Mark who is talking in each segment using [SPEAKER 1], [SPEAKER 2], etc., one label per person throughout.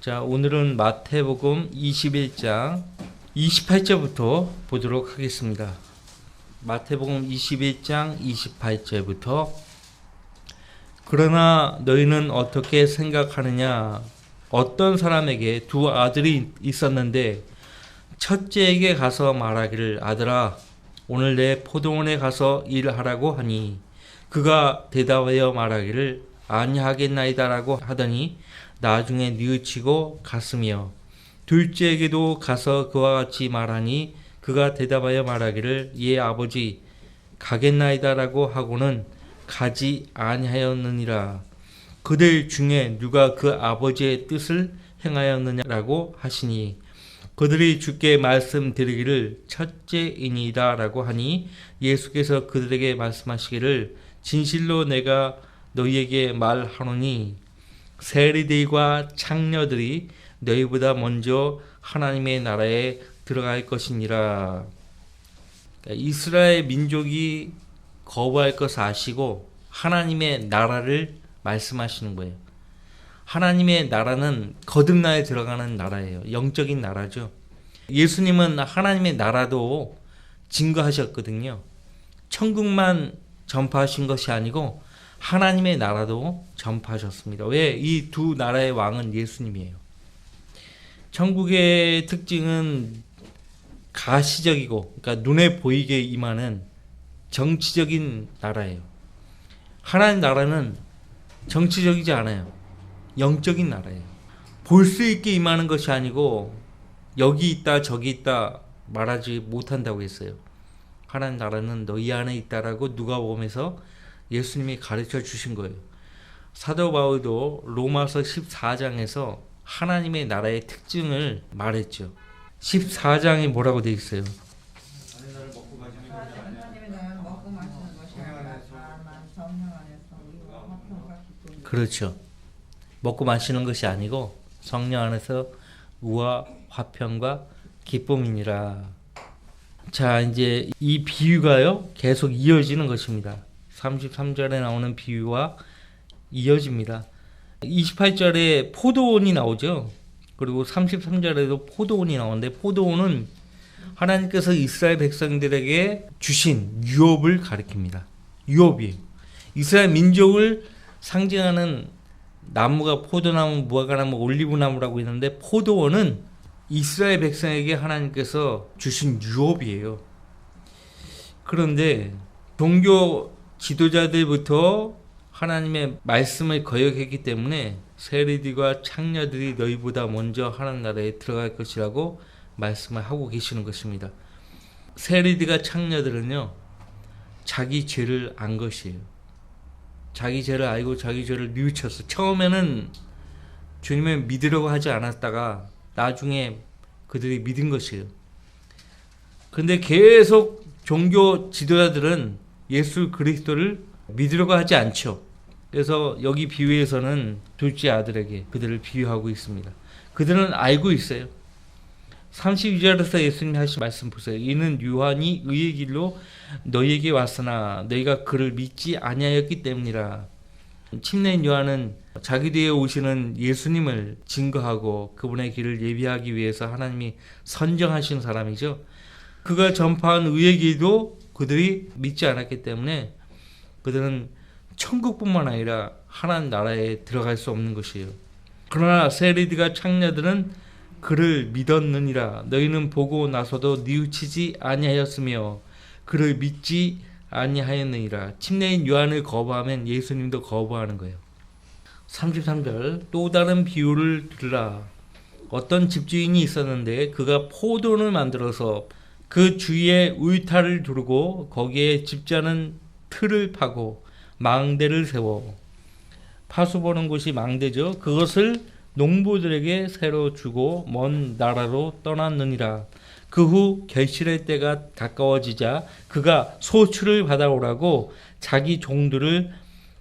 [SPEAKER 1] 자, 오늘은 마태복음 21장 28절부터 보도록 하겠습니다. 마태복음 21장 28절부터 그러나 너희는 어떻게 생각하느냐? 어떤 사람에게 두 아들이 있었는데 첫째에게 가서 말하기를 아들아 오늘 내 포도원에 가서 일하라고 하니 그가 대답하여 말하기를 아니하겠나이다라고 하더니 나중에 뉘우치고 갔으며 둘째에게도 가서 그와 같이 말하니 그가 대답하여 말하기를 예 아버지 가겠나이다라고 하고는 가지 아니하였느니라. 그들 중에 누가 그 아버지의 뜻을 행하였느냐라고 하시니 그들이 주께 말씀드리기를 첫째이니이다라고 하니 예수께서 그들에게 말씀하시기를 진실로 내가 너희에게 말하노니 세리들과 창녀들이 너희보다 먼저 하나님의 나라에 들어갈 것이니라. 이스라엘 민족이 거부할 것을 아시고 하나님의 나라를 말씀하시는 거예요. 하나님의 나라는 거듭나에 들어가는 나라예요. 영적인 나라죠. 예수님은 하나님의 나라도 증거하셨거든요. 천국만 전파하신 것이 아니고 하나님의 나라도 전파하셨습니다. 왜? 이 두 나라의 왕은 예수님이에요. 천국의 특징은 가시적이고, 그러니까 눈에 보이게 임하는 정치적인 나라예요. 하나님 나라는 정치적이지 않아요. 영적인 나라예요. 볼 수 있게 임하는 것이 아니고 여기 있다 저기 있다 말하지 못한다고 했어요. 하나님 나라는 너희 안에 있다라고 누가복음에서 예수님이 가르쳐 주신 거예요. 사도 바울도 로마서 14장에서 하나님의 나라의 특징을 말했죠. 14장이 뭐라고 되어 있어요? 그렇죠. 먹고 마시는 것이 아니고 성령 안에서 의와 화평과 기쁨이니라. 자, 이제 이 비유가요 계속 이어지는 것입니다. 33절에 나오는 비유와 이어집니다. 28절에 포도원이 나오죠. 그리고 33절에도 포도원이 나오는데 포도원은 하나님께서 이스라엘 백성들에게 주신 유업을 가리킵니다. 유업이에요. 이스라엘 민족을 상징하는 나무가 포도나무, 무화과나무, 올리브나무라고 있는데 포도원은 이스라엘 백성에게 하나님께서 주신 유업이에요. 그런데 종교 지도자들부터 하나님의 말씀을 거역했기 때문에 세리들과 창녀들이 너희보다 먼저 하나님 나라에 들어갈 것이라고 말씀을 하고 계시는 것입니다. 세리들과 창녀들은요 자기 죄를 안 것이에요. 자기 죄를 알고 자기 죄를 뉘우쳤어. 처음에는 주님을 믿으려고 하지 않았다가 나중에 그들이 믿은 것이에요. 그런데 계속 종교 지도자들은 예수 그리스도를 믿으려고 하지 않죠. 그래서 여기 비유에서는 둘째 아들에게 그들을 비유하고 있습니다. 그들은 알고 있어요. 32절에서 예수님이 하신 말씀 보세요. 이는 요한이 의의 길로 너희에게 왔으나 너희가 그를 믿지 아니하였기 때문이라. 침례인 요한은 자기 뒤에 오시는 예수님을 증거하고 그분의 길을 예비하기 위해서 하나님이 선정하신 사람이죠. 그가 전파한 의의 길도 그들이 믿지 않았기 때문에 그들은 천국뿐만 아니라 하나님 나라에 들어갈 수 없는 것이에요. 그러나 세리들과 창녀들은 그를 믿었느니라. 너희는 보고 나서도 뉘우치지 아니하였으며 그를 믿지 아니하였느니라. 침례인 요한을 거부하면 예수님도 거부하는 거예요. 33절 또 다른 비유를 들으라. 어떤 집주인이 있었는데 그가 포도원을 만들어서 그 주위에 울타리를 두르고 거기에 집자는 틀을 파고 망대를 세워 파수 보는 곳이 망대죠. 그것을 농부들에게 새로 주고 먼 나라로 떠났느니라. 그 후 결실의 때가 가까워지자 그가 소출을 받아오라고 자기 종들을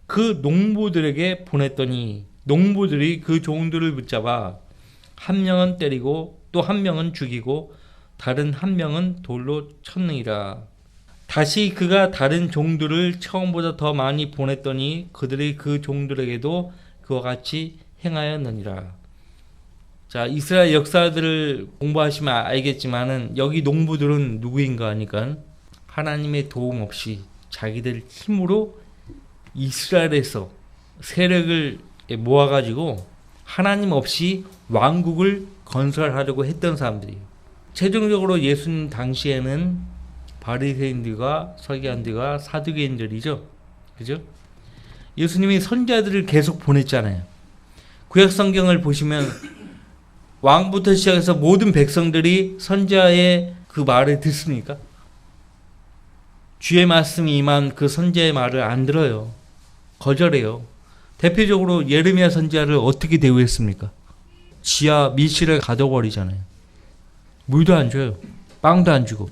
[SPEAKER 1] 그 농부들에게 보냈더니 농부들이 그 종들을 붙잡아 한 명은 때리고 또 한 명은 죽이고 다른 한 명은 돌로 쳤느니라. 다시 그가 다른 종들을 처음보다 더 많이 보냈더니 그들이 그 종들에게도 그와 같이 행하였느니라. 자, 이스라엘 역사들을 공부하시면 알겠지만은 여기 농부들은 누구인가 하니까 하나님의 도움 없이 자기들 힘으로 이스라엘에서 세력을 모아가지고 하나님 없이 왕국을 건설하려고 했던 사람들이에요. 최종적으로 예수님 당시에는 바리새인들과 서기관들과 사두개인들이죠. 그죠? 예수님이 선지자들을 계속 보냈잖아요. 구약 성경을 보시면 왕부터 시작해서 모든 백성들이 선지자의 그 말을 듣습니까? 주의 말씀이 임한 그 선지자의 말을 안 들어요. 거절해요. 대표적으로 예레미야 선지자를 어떻게 대우했습니까? 지하 밀실에 가둬버리잖아요. 물도 안 줘요. 빵도 안 주고.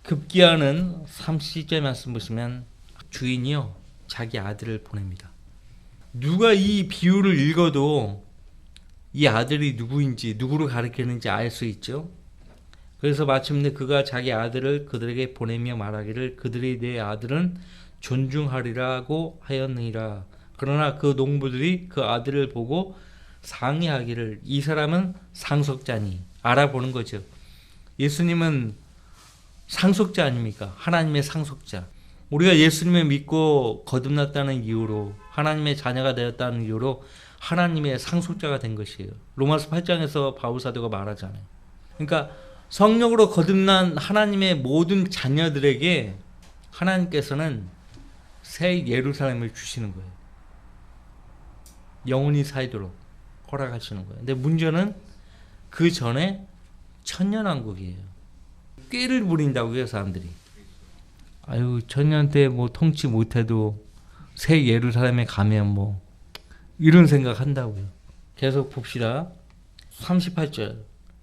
[SPEAKER 1] 급기야는 30절 말씀 보시면 주인이요 자기 아들을 보냅니다. 누가 이 비유를 읽어도 이 아들이 누구인지 누구를 가리키는지 알 수 있죠. 그래서 마침내 그가 자기 아들을 그들에게 보내며 말하기를 그들이 내 아들은 존중하리라고 하였느니라. 그러나 그 농부들이 그 아들을 보고 상의하기를 이 사람은 상속자니 알아보는 거죠. 예수님은 상속자 아닙니까? 하나님의 상속자. 우리가 예수님을 믿고 거듭났다는 이유로 하나님의 자녀가 되었다는 이유로 하나님의 상속자가 된 것이에요. 로마서 8장에서 바울 사도가 말하잖아요. 그러니까 성령으로 거듭난 하나님의 모든 자녀들에게 하나님께서는 새 예루살렘을 주시는 거예요. 영원히 살도록 허락하시는 거예요. 근데 문제는 그 전에 천년왕국이에요. 꾀를 부린다고요, 사람들이. 아유, 천년 때 뭐 통치 못해도 새 예루살렘에 가면 뭐 이런 생각 한다고요. 계속 봅시다. 38절.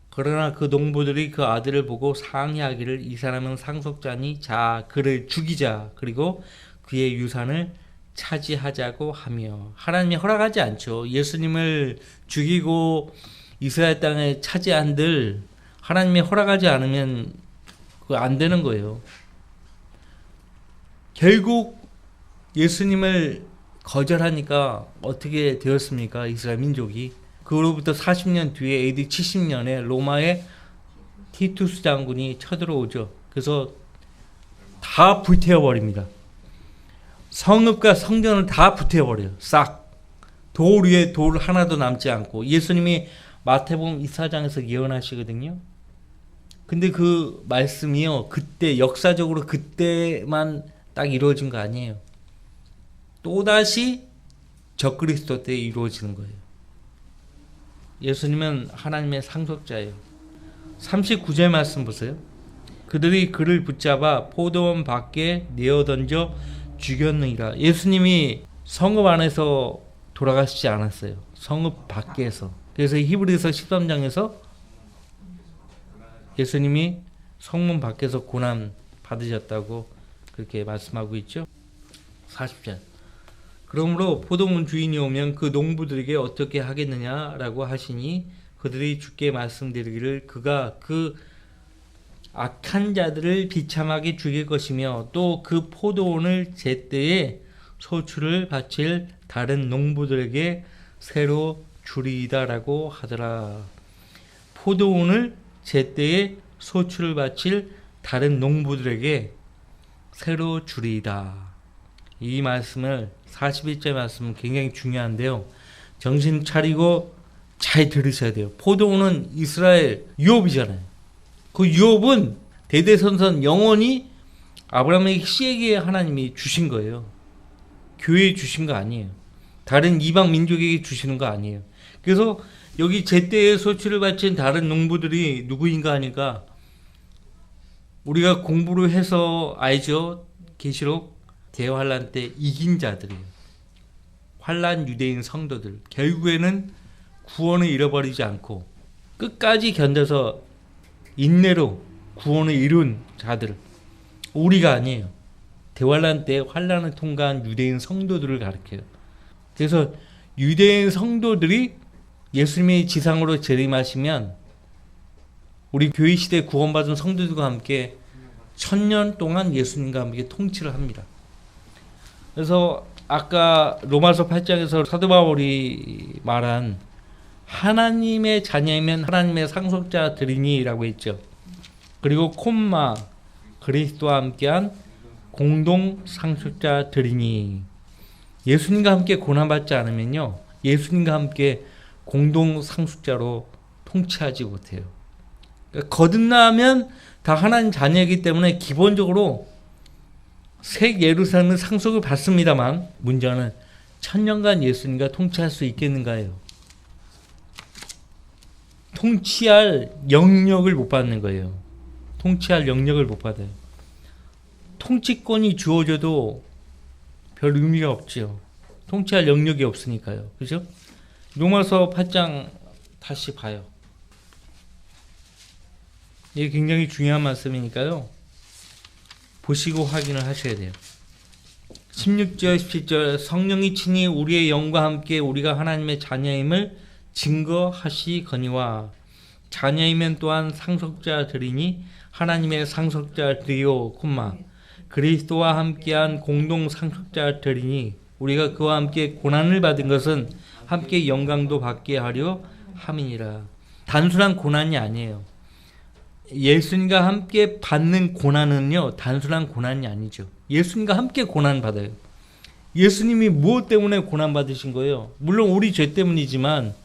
[SPEAKER 1] 그러나 그 농부들이 그 아들을 보고 상의하기를 이 사람은 상속자니 자 그를 죽이자 그리고 그의 유산을 차지하자고 하며 하나님이 허락하지 않죠. 예수님을 죽이고 이스라엘 땅에 차지한들 하나님이 허락하지 않으면 그거 안 되는 거예요. 결국 예수님을 거절하니까 어떻게 되었습니까? 이스라엘 민족이. 그로부터 40년 뒤에 AD 70년에 로마의 티투스 장군이 쳐들어오죠. 그래서 다 불태워버립니다. 성읍과 성전을 다 불태워버려요. 싹. 돌 위에 돌 하나도 남지 않고. 예수님이 마태복음 24장에서 예언하시거든요. 근데 그 말씀이요. 그때 역사적으로 그때만 딱 이루어진 거 아니에요. 또다시 적그리스도 때 이루어지는 거예요. 예수님은 하나님의 상속자예요. 39절 말씀 보세요. 그들이 그를 붙잡아 포도원 밖에 내어던져 죽였느니라. 예수님이 성읍 안에서 돌아가시지 않았어요. 성읍 밖에서. 그래서 히브리서 13장에서 예수님이 성문 밖에서 고난 받으셨다고 그렇게 말씀하고 있죠. 40절. 그러므로 포도원 주인이 오면 그 농부들에게 어떻게 하겠느냐라고 하시니 그들이 주께 말씀드리기를 그가 그 악한 자들을 비참하게 죽일 것이며 또 그 포도원을 제때에 소출을 바칠 다른 농부들에게 새로 주리이다라고 하더라. 포도원을 제때에 소출을 바칠 다른 농부들에게 새로 주리이다. 이 말씀을 41절 말씀은 굉장히 중요한데요. 정신 차리고 잘 들으셔야 돼요. 포도원은 이스라엘 유업이잖아요. 그 유업은 대대선선 영원히 아브라함에게 씨에게 하나님이 주신 거예요. 교회에 주신 거 아니에요. 다른 이방 민족에게 주시는 거 아니에요. 그래서 여기 제때에 소출을 바친 다른 농부들이 누구인가 하니까 우리가 공부를 해서 알죠. 계시록 대환란 때 이긴 자들이에요. 환란 유대인 성도들. 결국에는 구원을 잃어버리지 않고 끝까지 견뎌서 인내로 구원을 이룬 자들. 우리가 아니에요. 대환란 때 환란을 통과한 유대인 성도들을 가리켜요. 그래서 유대인 성도들이 예수님이 지상으로 재림하시면 우리 교회 시대 구원받은 성도들과 함께 1000년 동안 예수님과 함께 통치를 합니다. 그래서 아까 로마서 8장에서 사도 바울이 말한 하나님의 자녀이면 하나님의 상속자들이니라고 했죠. 그리고 콤마 그리스도와 함께한 공동 상속자들이니. 예수님과 함께 고난받지 않으면요, 예수님과 함께 공동 상속자로 통치하지 못해요. 그러니까 거듭나면 다 하나님 자녀이기 때문에 기본적으로 새 예루살렘은 상속을 받습니다만, 문제는 천년간 예수님과 통치할 수 있겠는가요? 통치할 영역을 못 받는 거예요. 통치할 영역을 못 받아요. 통치권이 주어져도 별 의미가 없죠. 통치할 영역이 없으니까요. 그죠? 로마서 8장 다시 봐요. 이게 굉장히 중요한 말씀이니까요, 보시고 확인을 하셔야 돼요. 16절 17절 성령이 친히 우리의 영과 함께 우리가 하나님의 자녀임을 증거하시거니와 자녀이면 또한 상속자들이니 하나님의 상속자들이요 콤마 그리스도와 함께한 공동 상속자들이니 우리가 그와 함께 고난을 받은 것은 함께 영광도 받게 하려 함이니라. 단순한 고난이 아니에요. 예수님과 함께 받는 고난은요, 단순한 고난이 아니죠. 예수님과 함께 고난 받아요. 예수님이 무엇 때문에 고난 받으신 거예요? 물론 우리 죄 때문이지만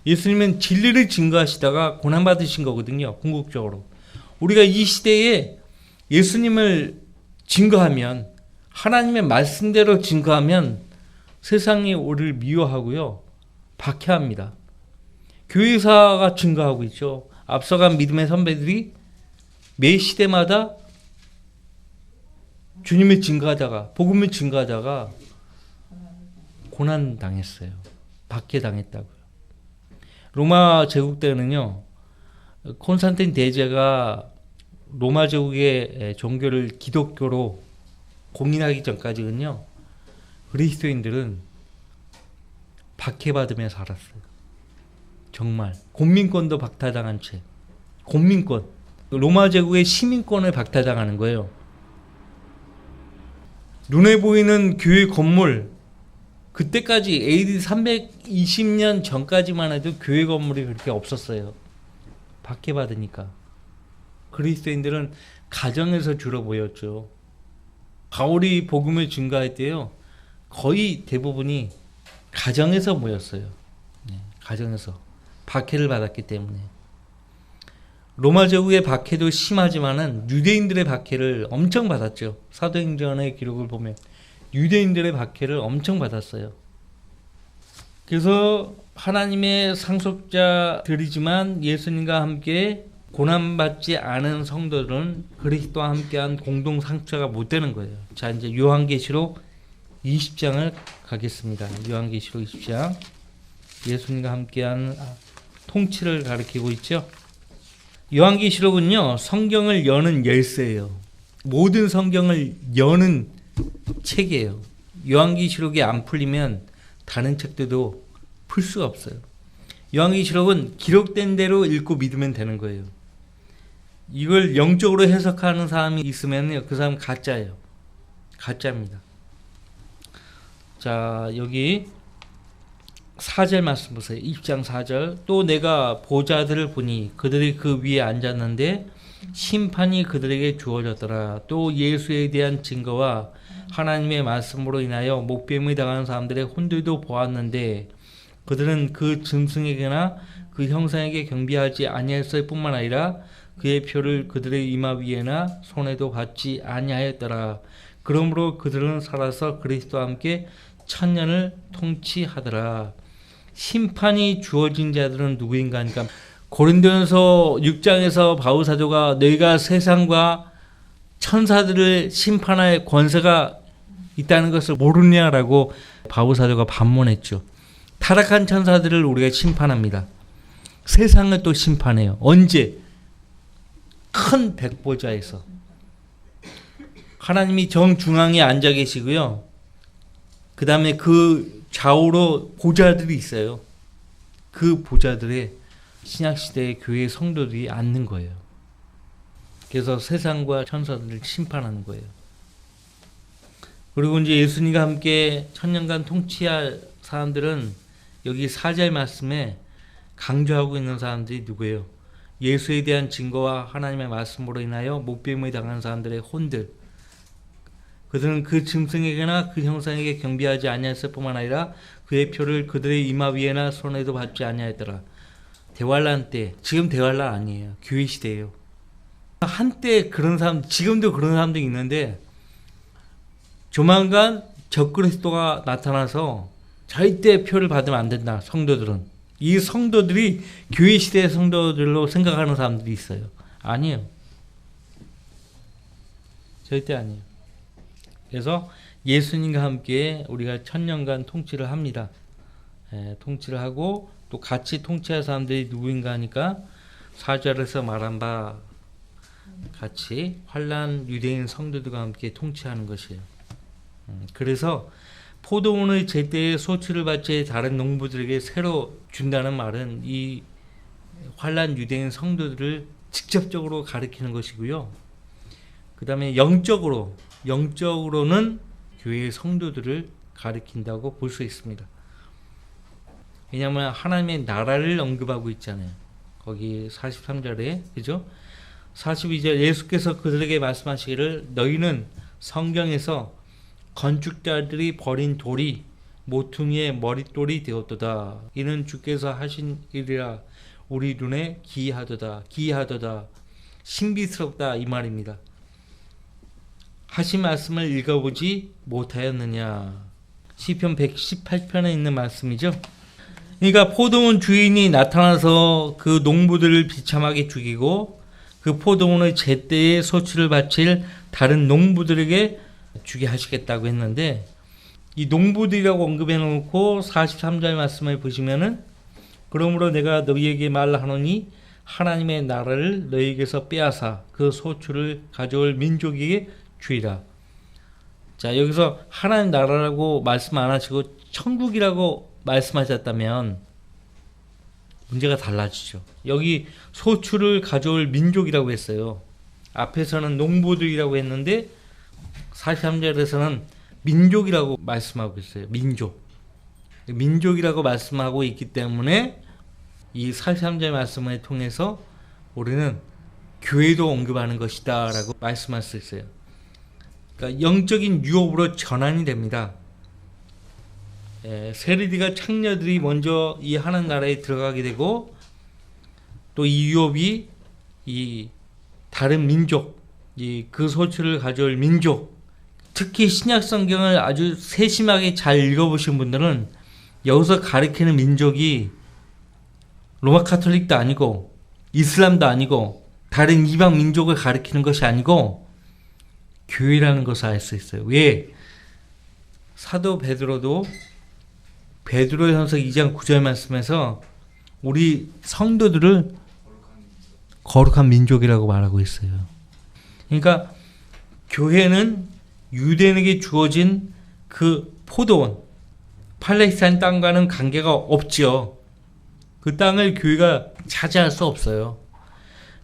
[SPEAKER 1] 예수님은 진리를 증거하시다가 고난 받으신 거거든요. 궁극적으로 우리가 이 시대에 예수님을 증거하면, 하나님의 말씀대로 증거하면 세상이 우리를 미워하고요, 박해합니다. 교회사가 증거하고 있죠. 앞서간 믿음의 선배들이 매 시대마다 주님을 증거하다가, 복음을 증거하다가 고난 당했어요. 박해 당했다고요. 로마 제국 때는요, 콘스탄틴 대제가 로마 제국의 종교를 기독교로 공인하기 전까지는요, 그리스도인들은 박해받으며 살았어요. 정말 공민권도 박탈당한 채, 공민권, 로마 제국의 시민권을 박탈당하는 거예요. 눈에 보이는 교회 건물, 그때까지 AD 320년 전까지만 해도 교회 건물이 그렇게 없었어요. 박해받으니까. 그리스도인들은 가정에서 주로 모였죠. 바울이 복음을 증거할 때요, 거의 대부분이 가정에서 모였어요. 가정에서. 박해를 받았기 때문에. 로마 제국의 박해도 심하지만은 유대인들의 박해를 엄청 받았죠. 사도행전의 기록을 보면 유대인들의 박해를 엄청 받았어요. 그래서 하나님의 상속자들이지만 예수님과 함께 고난받지 않은 성도들은 그리스도와 함께한 공동 상속자가 못 되는 거예요. 자, 이제 요한계시록 20장을 가겠습니다. 요한계시록 20장. 예수님과 함께한 통치를 가리키고 있죠. 요한계시록은요, 성경을 여는 열쇠예요. 모든 성경을 여는 책이에요. 요한계시록이 안 풀리면 다른 책들도 풀 수가 없어요. 요한계시록은 기록된 대로 읽고 믿으면 되는 거예요. 이걸 영적으로 해석하는 사람이 있으면 그 사람 가짜예요. 가짜입니다. 자, 여기 4절 말씀 보세요. 20장 4절. 또 내가 보좌들을 보니 그들이 그 위에 앉았는데 심판이 그들에게 주어졌더라. 또 예수에 대한 증거와 하나님의 말씀으로 인하여 목배임을 당하는 사람들의 혼들도 보았는데 그들은 그 짐승에게나 그 형상에게 경배하지 아니했을 뿐만 아니라 그의 표를 그들의 이마 위에나 손에도 받지 아니하였더라. 그러므로 그들은 살아서 그리스도와 함께 천년을 통치하더라. 심판이 주어진 자들은 누구인가 하니까 고린도전서 6장에서 바울 사도가 너희가 세상과 천사들을 심판할 권세가 있다는 것을 모르냐라고 바울 사도가 반문했죠. 타락한 천사들을 우리가 심판합니다. 세상을 또 심판해요. 언제? 큰 백보좌에서. 하나님이 정중앙에 앉아 계시고요. 그 다음에 그 좌우로 보좌들이 있어요. 그 보좌들에 신약시대의 교회 성도들이 앉는 거예요. 그래서 세상과 천사들을 심판하는 거예요. 그리고 이제 예수님과 함께 천년간 통치할 사람들은 여기 4절 말씀에 강조하고 있는 사람들이 누구예요? 예수에 대한 증거와 하나님의 말씀으로 인하여 목배임을 당한 사람들의 혼들. 그들은 그 짐승에게나 그 형상에게 경배하지 아니했을 뿐만 아니라 그의 표를 그들의 이마 위에나 손에도 받지 아니하였더라. 대환란 때, 지금 대환란 아니에요. 교회 시대예요. 한때 그런 사람, 지금도 그런 사람들이 있는데 조만간 적그리스도가 나타나서 절대 표를 받으면 안 된다. 성도들은. 이 성도들이 교회 시대의 성도들로 생각하는 사람들이 있어요. 아니에요. 절대 아니에요. 그래서 예수님과 함께 우리가 1000년간 통치를 합니다. 통치를 하고 또 같이 통치할 사람들이 누구인가 하니까 4절에서 말한 바 같이 환난 유대인 성도들과 함께 통치하는 것이에요. 그래서 포도원의 제때에 소출을 받지 다른 농부들에게 새로 준다는 말은 이 환난 유대인 성도들을 직접적으로 가리키는 것이고요. 그 다음에 영적으로는 교회의 성도들을 가리킨다고 볼 수 있습니다. 왜냐하면 하나님의 나라를 언급하고 있잖아요. 거기 43절에 그죠? 42절 예수께서 그들에게 말씀하시기를 너희는 성경에서 건축자들이 버린 돌이 모퉁이의 머릿돌이 되었도다. 이는 주께서 하신 일이라 우리 눈에 기이하도다. 신비스럽다 이 말입니다. 하신 말씀을 읽어보지 못하였느냐. 시편 118편에 있는 말씀이죠. 그러니까 포도원 주인이 나타나서 그 농부들을 비참하게 죽이고 그 포도원의 제때에 소출을 바칠 다른 농부들에게 주게 하시겠다고 했는데 이 농부들이라고 언급해 놓고 43절 말씀을 보시면은 그러므로 내가 너희에게 말하노니 하나님의 나라를 너희에게서 빼앗아 그 소출을 가져올 민족에게 주이라. 자, 여기서 하나님 나라라고 말씀 안 하시고 천국이라고 말씀하셨다면 문제가 달라지죠. 여기 소출을 가져올 민족이라고 했어요. 앞에서는 농부들이라고 했는데 43절에서는 민족이라고 말씀하고 있어요. 민족이라고 말씀하고 있기 때문에 이 43절 말씀을 통해서 우리는 교회도 언급하는 것이다 라고 말씀할 수 있어요. 그러니까 영적인 유업으로 전환이 됩니다. 세리디가 창녀들이 먼저 이 하나님 나라에 들어가게 되고 또 이 유업이 이 다른 민족, 그 소출을 가져올 민족, 특히 신약 성경을 아주 세심하게 잘 읽어보신 분들은 여기서 가리키는 민족이 로마 카톨릭도 아니고 이슬람도 아니고 다른 이방 민족을 가리키는 것이 아니고 교회라는 것을 알 수 있어요. 왜? 사도 베드로도 베드로전서 2장 9절 말씀에서 우리 성도들을 거룩한 민족이라고 말하고 있어요. 그러니까 교회는 유대인에게 주어진 그 포도원, 팔레스타인 땅과는 관계가 없죠. 그 땅을 교회가 차지할 수 없어요.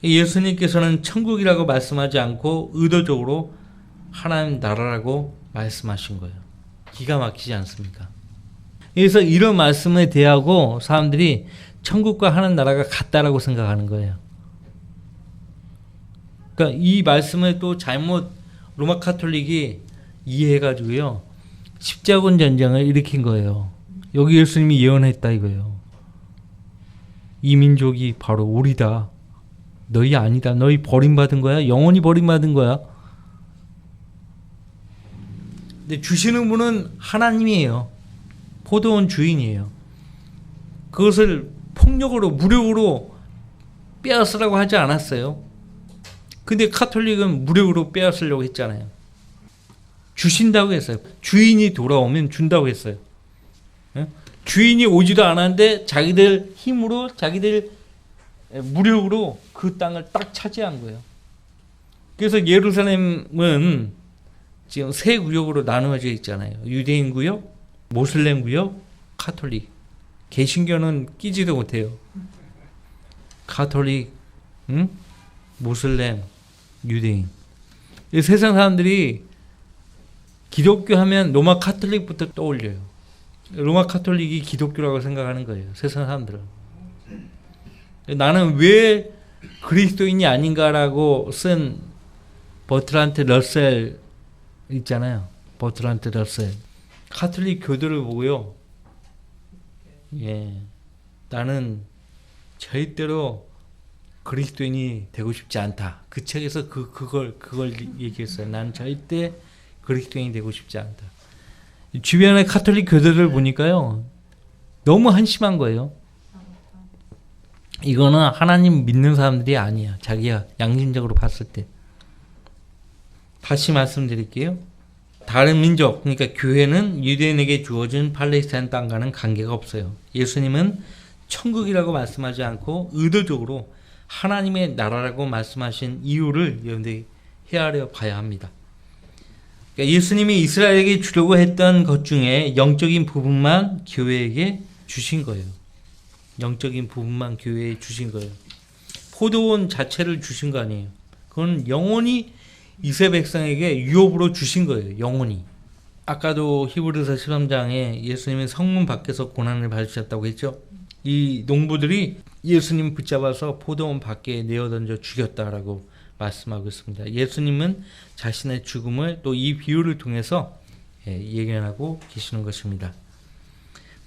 [SPEAKER 1] 예수님께서는 천국이라고 말씀하지 않고 의도적으로 하나님 나라라고 말씀하신 거예요. 기가 막히지 않습니까? 그래서 이런 말씀에 대하고 사람들이 천국과 하나님 나라가 같다라고 생각하는 거예요. 그러니까 이 말씀을 또 잘못 로마 카톨릭이 이해해가지고요. 십자군 전쟁을 일으킨 거예요. 여기 예수님이 예언했다 이거예요. 이 민족이 바로 우리다. 너희 아니다. 너희 버림받은 거야. 영원히 버림받은 거야. 근데 주시는 분은 하나님이에요. 포도원 주인이에요. 그것을 폭력으로 무력으로 빼앗으라고 하지 않았어요. 근데 카톨릭은 무력으로 빼앗으려고 했잖아요. 주신다고 했어요. 주인이 돌아오면 준다고 했어요. 주인이 오지도 않았는데 자기들 힘으로 자기들 무력으로 그 땅을 딱 차지한 거예요. 그래서 예루살렘은 지금 세 구역으로 나누어져 있잖아요. 유대인 구역, 모슬렘 구역, 카톨릭. 개신교는 끼지도 못해요. 카톨릭, 모슬렘, 유대인. 세상 사람들이 기독교 하면 로마 카톨릭부터 떠올려요. 로마 카톨릭이 기독교라고 생각하는 거예요. 세상 사람들은. 나는 왜 그리스도인이 아닌가라고 쓴 버트란트 러셀 있잖아요. 버트란트 러셀. 카톨릭 교도를 보고요. 나는 절대로 그리스도인이 되고 싶지 않다. 그 책에서 그걸 얘기했어요. 나는 절대 그리스도인이 되고 싶지 않다. 주변의 카톨릭 교도를 보니까요. 너무 한심한 거예요. 이거는 하나님 믿는 사람들이 아니야. 자기가 양심적으로 봤을 때. 다시 말씀드릴게요. 다른 민족, 그러니까 교회는 유대인에게 주어진 팔레스타인 땅과는 관계가 없어요. 예수님은 천국이라고 말씀하지 않고 의도적으로 하나님의 나라라고 말씀하신 이유를 여러분들이 헤아려 봐야 합니다. 그러니까 예수님이 이스라엘에게 주려고 했던 것 중에 영적인 부분만 교회에게 주신 거예요. 영적인 부분만 교회에 주신 거예요. 포도원 자체를 주신 거 아니에요. 그건 영원히 이스라엘 백성에게 유업으로 주신 거예요. 영원히. 아까도 히브리서 13장에 예수님은 성문 밖에서 고난을 받으셨다고 했죠. 이 농부들이 예수님 붙잡아서 포도원 밖에 내어던져 죽였다라고 말씀하고 있습니다. 예수님은 자신의 죽음을 또 이 비유를 통해서 예견하고 계시는 것입니다.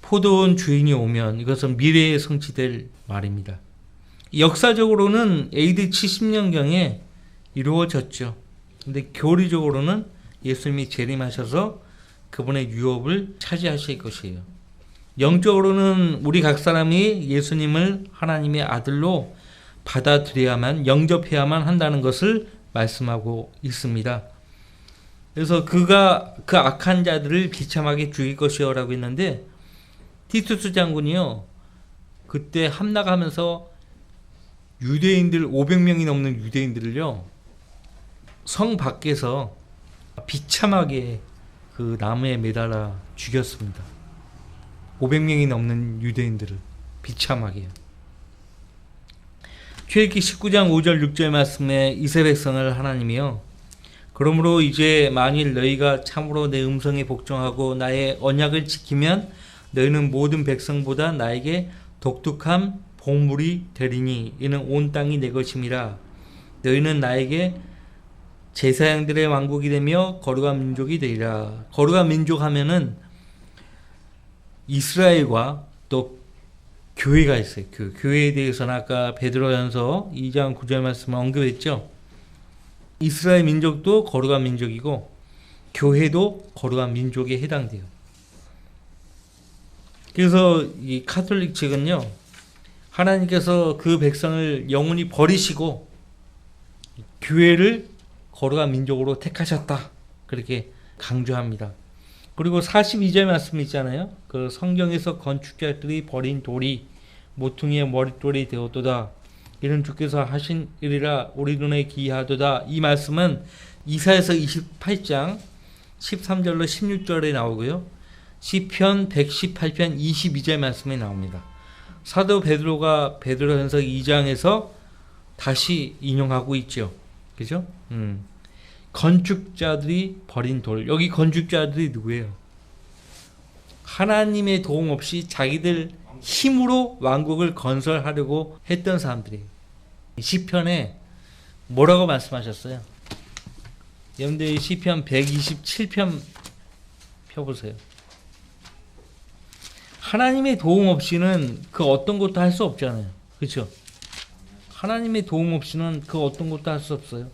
[SPEAKER 1] 포도원 주인이 오면 이것은 미래에 성취될 말입니다. 역사적으로는 AD 70년경에 이루어졌죠. 근데 교리적으로는 예수님이 재림하셔서 그분의 유업을 차지하실 것이에요. 영적으로는 우리 각 사람이 예수님을 하나님의 아들로 받아들여야만, 영접해야만 한다는 것을 말씀하고 있습니다. 그래서 그가 그 악한 자들을 비참하게 죽일 것이요라고 했는데 티투스 장군이요. 그때 함락하면서 유대인들 500명이 넘는 유대인들을요. 성 밖에서 비참하게 그 나무에 매달아 죽였습니다. 500명이 넘는 유대인들을 비참하게. 출애굽기 19장 5절 6절 말씀에 이스라엘 백성을 하나님이요. 그러므로 이제 만일 너희가 참으로 내 음성에 복종하고 나의 언약을 지키면 너희는 모든 백성보다 나에게 독특한 보물이 되리니 이는 온 땅이 내 것임이라. 너희는 나에게 제사장들의 왕국이 되며 거룩한 민족이 되리라. 거룩한 민족 하면은 이스라엘과 또 교회가 있어요. 교회에 대해서는 아까 베드로전서 2장 9절 말씀을 언급했죠. 이스라엘 민족도 거룩한 민족이고 교회도 거룩한 민족에 해당돼요. 그래서 이 카톨릭 측은요. 하나님께서 그 백성을 영원히 버리시고 교회를 거룩한 민족으로 택하셨다. 그렇게 강조합니다. 그리고 42절 말씀 있잖아요. 그 성경에서 건축자들이 버린 돌이 모퉁이의 머릿돌이 되었도다. 이는 주께서 하신 일이라 우리 눈에 기이하도다. 이 말씀은 이사야서 28장 13절로 16절에 나오고요. 시편 118편 22절 말씀에 나옵니다. 사도 베드로가 베드로전서 2장에서 다시 인용하고 있죠. 그죠? 건축자들이 버린 돌. 여기 건축자들이 누구예요? 하나님의 도움 없이 자기들 힘으로 왕국을 건설하려고 했던 사람들이에요. 시편에 뭐라고 말씀하셨어요? 여러분들 시편 127편 펴보세요. 하나님의 도움 없이는 그 어떤 것도 할 수 없잖아요. 그렇죠? 하나님의 도움 없이는 그 어떤 것도 할 수 없어요.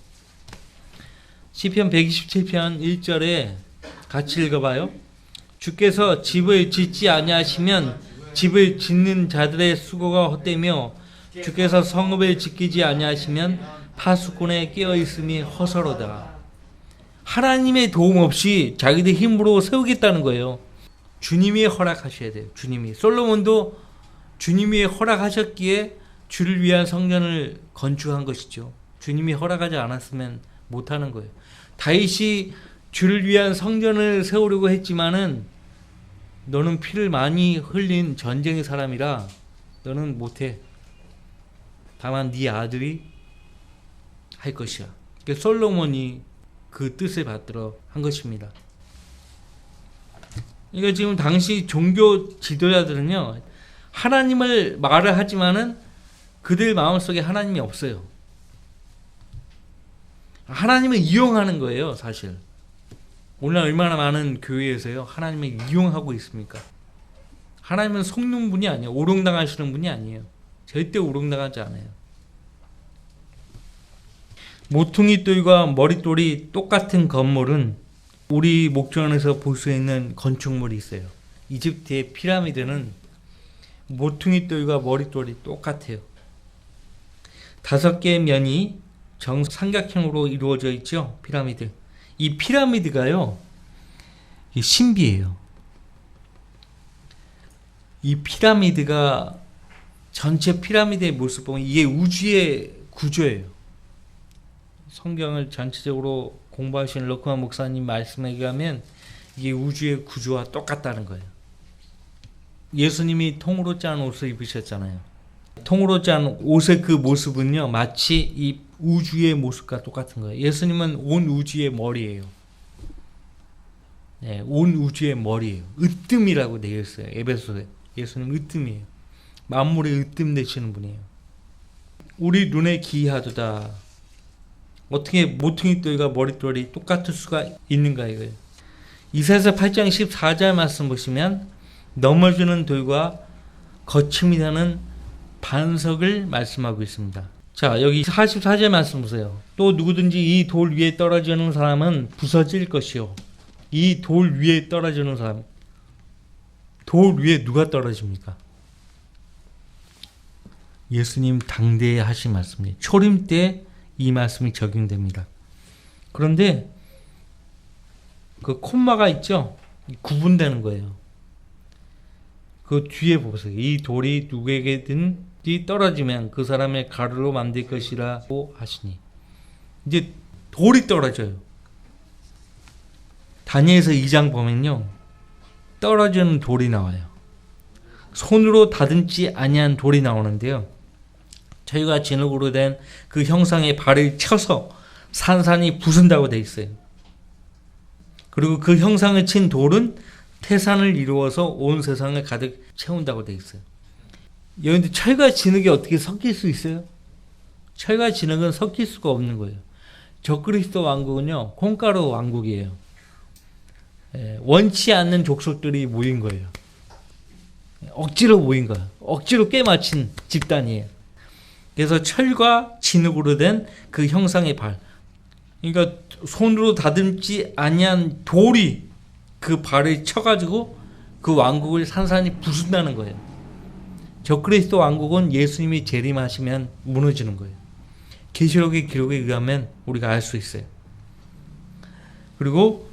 [SPEAKER 1] 시편 127편 1절에 같이 읽어봐요. 주께서 집을 짓지 아니하시면 집을 짓는 자들의 수고가 헛되며 주께서 성읍을 지키지 아니하시면 파수꾼의 깨어있음이 허서로다. 하나님의 도움 없이 자기들 힘으로 세우겠다는 거예요. 주님이 허락하셔야 돼요. 주님이. 솔로몬도 주님이 허락하셨기에 주를 위한 성전을 건축한 것이죠. 주님이 허락하지 않았으면 못하는 거예요. 다윗이 주를 위한 성전을 세우려고 했지만은 너는 피를 많이 흘린 전쟁의 사람이라 너는 못해. 다만 네 아들이 할 것이야. 그러니까 솔로몬이 그 뜻을 받들어 한 것입니다. 그러니까 지금 당시 종교 지도자들은요, 하나님을 말을 하지만은 그들 마음속에 하나님이 없어요. 하나님을 이용하는 거예요, 사실. 오늘 얼마나 많은 교회에서요, 하나님을 이용하고 있습니까? 하나님은 속는 분이 아니에요. 오롱당하시는 분이 아니에요. 절대 오롱당하지 않아요. 모퉁이 돌과 머릿돌이 똑같은 건물은 우리 목전에서 볼 수 있는 건축물이 있어요. 이집트의 피라미드는 모퉁이 돌과 머릿돌이 똑같아요. 5개의 면이 정삼각형으로 이루어져 있죠. 피라미드. 이 피라미드가요, 신비해요. 이 피라미드가 전체 피라미드의 모습 보면 이게 우주의 구조예요. 성경을 전체적으로 공부하시는 러크만 목사님 말씀에 의하면 이게 우주의 구조와 똑같다는 거예요. 예수님이 통으로 짠 옷을 입으셨잖아요. 통으로 짠 옷의 그 모습은요, 마치 이 우주의 모습과 똑같은 거예요. 예수님은 온 우주의 머리예요. 네, 온 우주의 머리예요. 으뜸이라고 되어 있어요. 에베소에. 예수님 으뜸이에요. 만물의 으뜸 되시는 분이에요. 우리 눈에 기이하도다. 어떻게 모퉁이돌과 머릿돌이 똑같을 수가 있는가 이거예요. 이사야서 8장 14절 말씀 보시면 넘어지는 돌과 거침이 나는 반석을 말씀하고 있습니다. 자, 여기 44절 말씀 보세요. 또 누구든지 이 돌 위에 떨어지는 사람은 부서질 것이요. 이 돌 위에 떨어지는 사람. 돌 위에 누가 떨어집니까? 예수님 당대에 하신 말씀이에요. 초림 때 이 말씀이 적용됩니다. 그런데 그 콤마가 있죠? 구분되는 거예요. 그 뒤에 보세요. 이 돌이 누구에게든지 떨어지면 그 사람의 가루로 만들 것이라고 하시니. 이제 돌이 떨어져요. 다니엘서 2장 보면요, 떨어지는 돌이 나와요. 손으로 다듬지 아니한 돌이 나오는데요, 저희가 진흙으로 된 그 형상의 발을 쳐서 산산이 부순다고 돼 있어요. 그리고 그 형상을 친 돌은 태산을 이루어서 온 세상을 가득 채운다고 돼 있어요. 여러분들, 철과 진흙이 어떻게 섞일 수 있어요? 철과 진흙은 섞일 수가 없는 거예요. 적그리스도 왕국은요, 콩가루 왕국이에요. 원치 않는 족속들이 모인 거예요. 억지로 모인 거예요. 억지로 꿰맞힌 집단이에요. 그래서 철과 진흙으로 된 그 형상의 발, 그러니까 손으로 다듬지 아니한 돌이 그 발을 쳐가지고 그 왕국을 산산이 부순다는 거예요. 적그리스도 왕국은 예수님이 재림하시면 무너지는 거예요. 계시록의 기록에 의하면 우리가 알 수 있어요. 그리고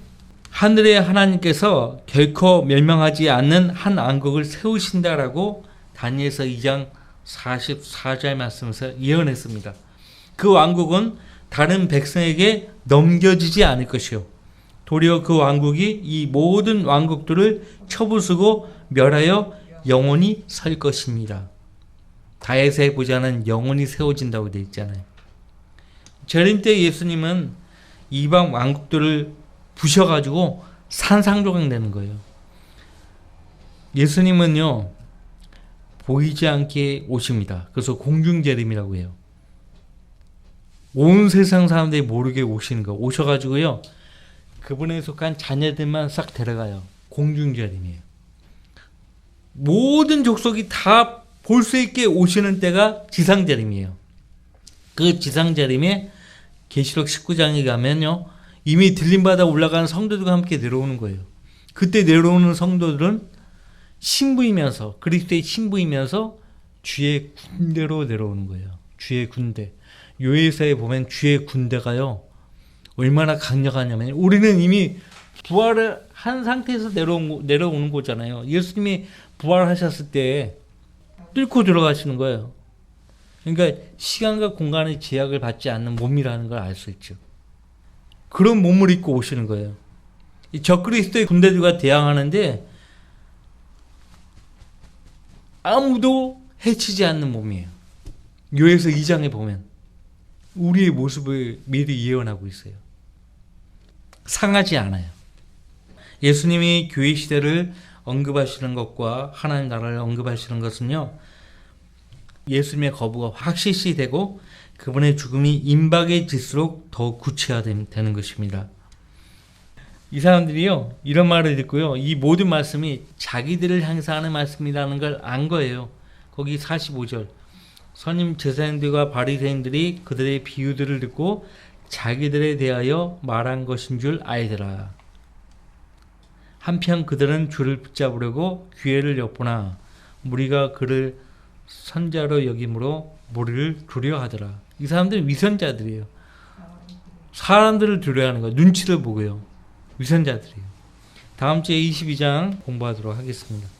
[SPEAKER 1] 하늘의 하나님께서 결코 멸망하지 않는 한 왕국을 세우신다라고 다니엘서 2장 44절 말씀에서 예언했습니다. 그 왕국은 다른 백성에게 넘겨지지 않을 것이요, 도리어 그 왕국이 이 모든 왕국들을 쳐부수고 멸하여 영원히 설 것입니다. 다윗의 보좌는 영원히 세워진다고 되어 있잖아요. 재림 때 예수님은 이방 왕국들을 부셔가지고 산상조각 내는 거예요. 예수님은요, 보이지 않게 오십니다. 그래서 공중재림이라고 해요. 온 세상 사람들이 모르게 오시는 거. 오셔가지고요, 그분에 속한 자녀들만 싹 데려가요. 공중재림이에요. 모든 족속이 다 볼 수 있게 오시는 때가 지상재림이에요. 그 지상재림에 계시록 19장에 가면요, 이미 들림받아 올라가는 성도들과 함께 내려오는 거예요. 그때 내려오는 성도들은 신부이면서, 그리스도의 신부이면서 주의 군대로 내려오는 거예요. 주의 군대. 요엘서에 보면 주의 군대가요, 얼마나 강력하냐면, 우리는 이미 부활을 한 상태에서 내려오는 거잖아요. 예수님이 부활하셨을 때 뚫고 들어가시는 거예요. 그러니까 시간과 공간의 제약을 받지 않는 몸이라는 걸 알 수 있죠. 그런 몸을 입고 오시는 거예요. 이 적그리스도의 군대들과 대항하는데 아무도 해치지 않는 몸이에요. 요엘서 2장에 보면 우리의 모습을 미리 예언하고 있어요. 상하지 않아요. 예수님이 교회 시대를 언급하시는 것과 하나님 나라를 언급하시는 것은요, 예수님의 거부가 확실시 되고 그분의 죽음이 임박해질수록 더 구체화되는 것입니다. 이 사람들이요, 이런 말을 듣고요, 이 모든 말씀이 자기들을 향해서 하는 말씀이라는 걸 안 거예요. 거기 45절. 선임 제사장들과 바리새인들이 그들의 비유들을 듣고 자기들에 대하여 말한 것인 줄 알더라. 한편 그들은 주를 붙잡으려고 기회를 엿보나 무리가 그를 선자로 여김으로 무리를 두려워하더라. 이 사람들은 위선자들이에요. 사람들을 두려워하는 거예요. 눈치를 보고요. 위선자들이에요. 다음 주에 22장 공부하도록 하겠습니다.